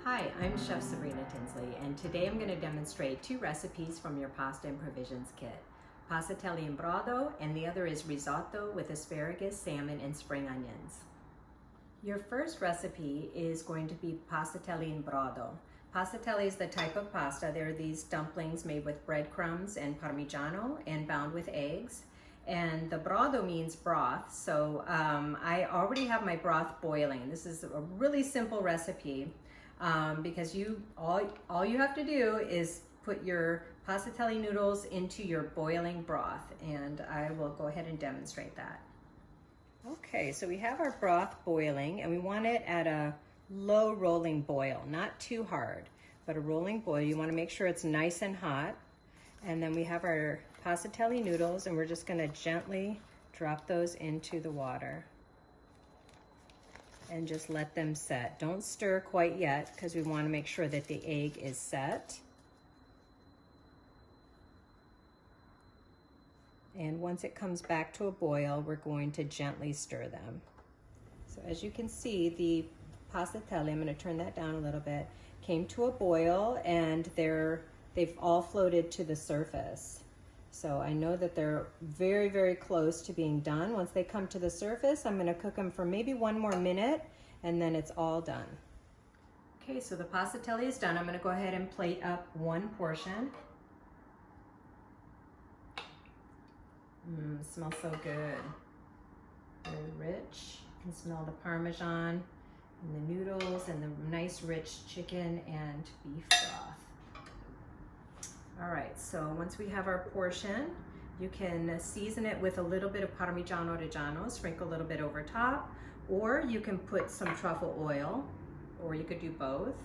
Hi, I'm Chef Sabrina Tinsley, and today I'm going to demonstrate two recipes from your pasta and provisions kit. Passatelli and Brodo, and the other is risotto with asparagus, salmon, and spring onions. Your first recipe is going to be passatelli and Brodo. Passatelli is the type of pasta. They're these dumplings made with breadcrumbs and parmigiano and bound with eggs. And the Brodo means broth, so I already have my broth boiling. This is a really simple recipe because all you have to do is put your passatelli noodles into your boiling broth, and I will go ahead and demonstrate that. Okay, so we have our broth boiling, and we want it at a low rolling boil, not too hard, but a rolling boil. You want to make sure it's nice and hot. And then we have our passatelli noodles, and we're just going to gently drop those into the water and just let them set. Don't stir quite yet because we want to make sure that the egg is set. And once it comes back to a boil, we're going to gently stir them. So as you can see, the passatelli, I'm going to turn that down a little bit, came to a boil, and they've all floated to the surface. So I know that they're very, very close to being done. Once they come to the surface, I'm gonna cook them for maybe 1 more minute, and then it's all done. Okay, so the passatelli is done. I'm gonna go ahead and plate up one portion. Smells so good. Very rich. You can smell the Parmesan and the noodles and the nice rich chicken and beef broth. All right, so once we have our portion, you can season it with a little bit of Parmigiano Reggiano, sprinkle a little bit over top, or you can put some truffle oil, or you could do both.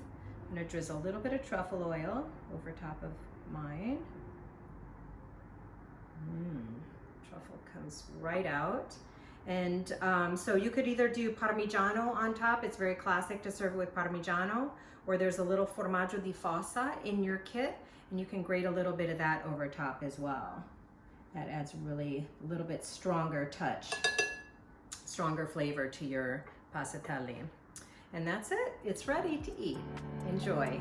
I'm gonna drizzle a little bit of truffle oil over top of mine. Truffle comes right out. And so you could either do Parmigiano on top. It's very classic to serve with Parmigiano, or there's a little formaggio di fossa in your kit, and you can grate a little bit of that over top as well. That adds really a little bit stronger touch, stronger flavor to your passatelli. And that's it. It's ready to eat. Enjoy.